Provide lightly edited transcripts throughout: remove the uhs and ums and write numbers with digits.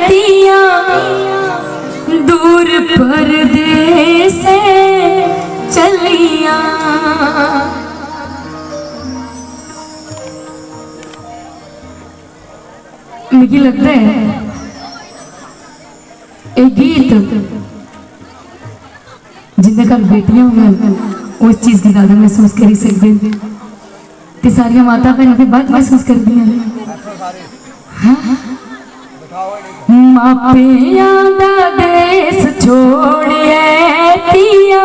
रहतिया दूर परदेस से चलिया। मुझे लगता है एक गीत जिंदे कल बेटियां होंगे उस चीज की ज्यादा महसूस कर सकते ते सारिया माता भैनों के बाद महसूस कर दी मापिया दा देश छोड़िए तिया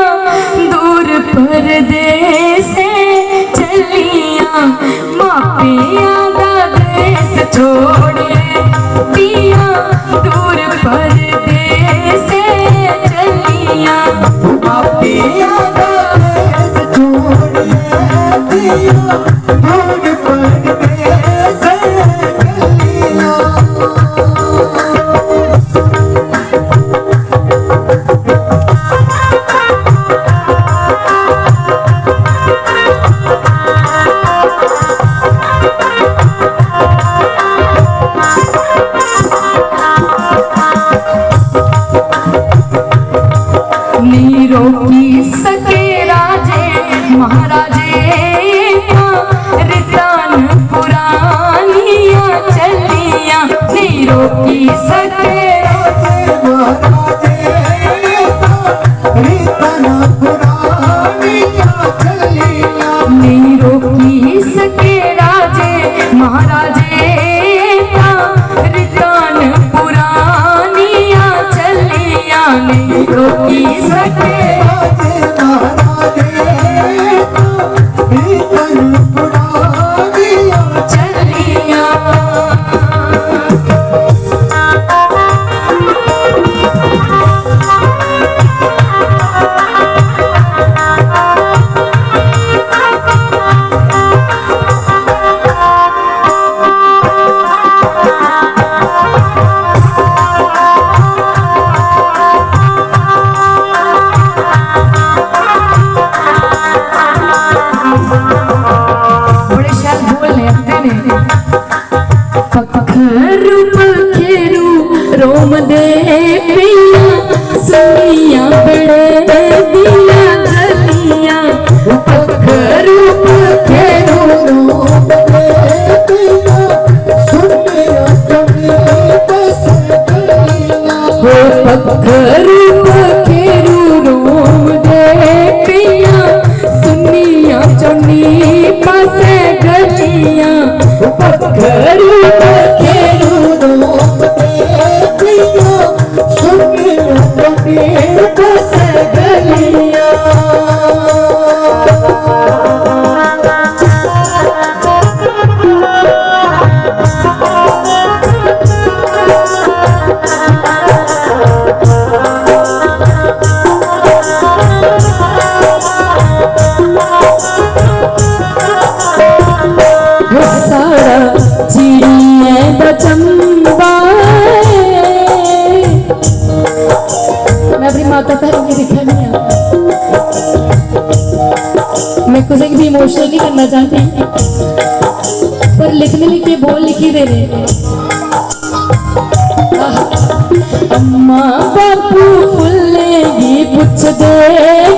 दूर परदेस से चलिया। मापिया दा देश छोड़िए तिया दूर परदेस से चलिया। मापिया दा देश छोड़िए तिया दूर परदेस से चलिया। रोकी सके राजे महाराजे रितान पुरानिया चलिया। नहीं रोकी सके राजे महाराजे रितान पुरानिया चलिया। नहीं रोकी सके राजे महाराजे रितान पुरानिया चलिया। नहीं रोकी सके रोम दे पिया सुनिया बड़े दिया गलिया। पखरू पखेरू रोम दे पिया सुनिया बड़े बस गलिया। पखरू पखेरू रोम दे पिया सुनिया चुनी पास गलिया। पखरू पखेरू रोम बस गलिया। सारा चिड़िया दा चंबा मैं अपनी माता बहन की दिखा नहीं मैं कुछ भी इमोशनल नहीं करना चाहती पर लिखने लिखे बोल लिखी दे रहे। अम्मा बापू फुल्ले ही पुछ दे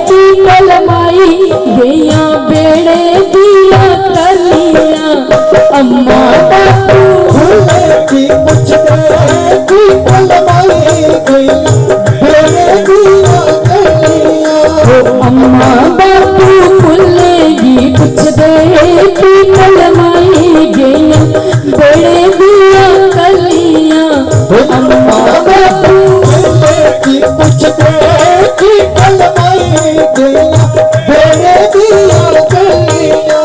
की कलमाई गैया बेड़े दिया कलिया। अम्मा बापू फुल्ले ही पुछ दे की कलमाई गैया अम्मा बापू फुल्ले ही पुछ दे की कलमाई गैया बड़े दिया कलिया। अम्मा बापू फुल्ले ही पुछ दे की कलमाई गैया बड़े दिया कलिया।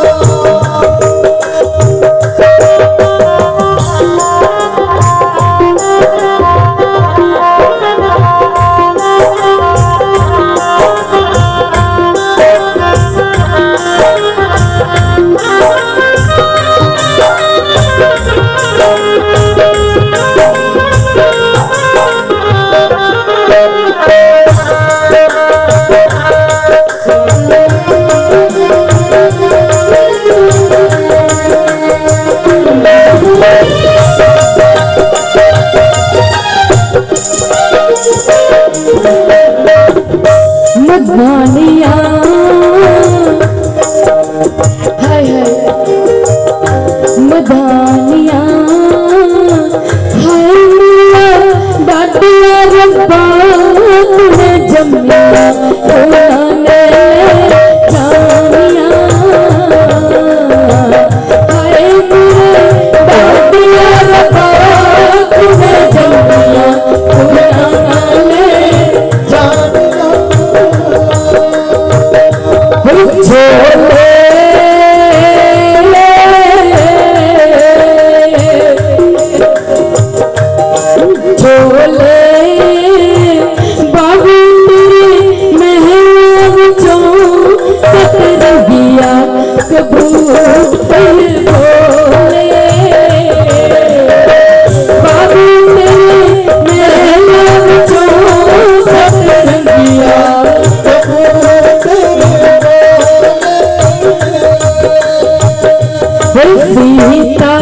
मदानिया हाय हाय मदानिया हाय मेरा डाटिया रब्बा तूने जमिया ने जामिया हाय मेरे डाटिया रब्बा तूने जमिया ने जामिया छोले बाबू तेरे महल चो सतरंगिया कबूतर बोले बाबू तेरे महल चो सतरंगिया सीता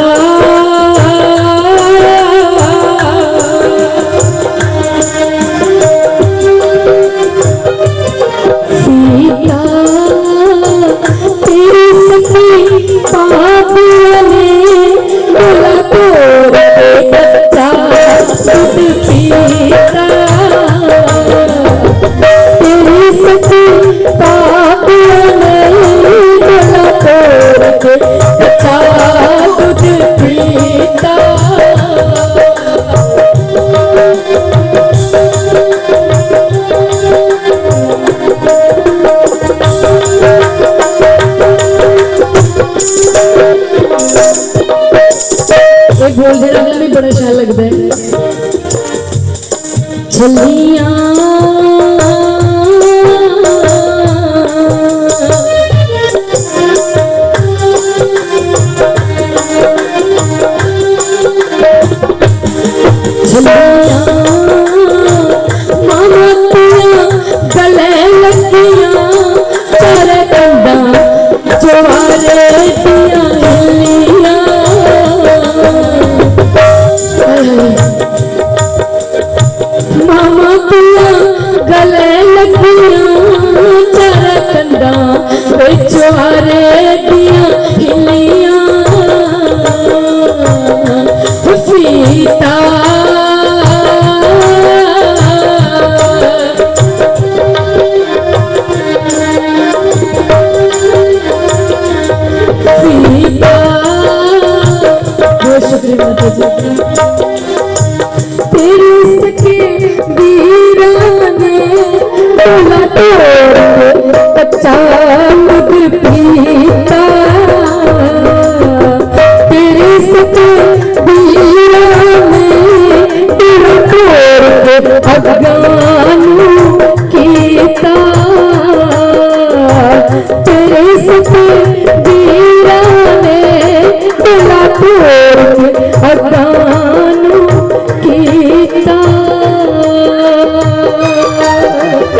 बोल दे रहा भी बड़ा अच्छा लगता है छलियां मामा तिया गले लगियां चारे कंधा जवारे दिया हिलियां मामा पिया गले लगियां चारा कंधा चुहारे दिया हिलियां सीता सीता बहुत शुक्रिया माता जी तेरे सके वीराने तोला तोड़ कच्चा दूध पीता तेरे सके वीराने तोला तोड़ अफगानू कीता तेरे सके वीराने तोला तोड़ अफगान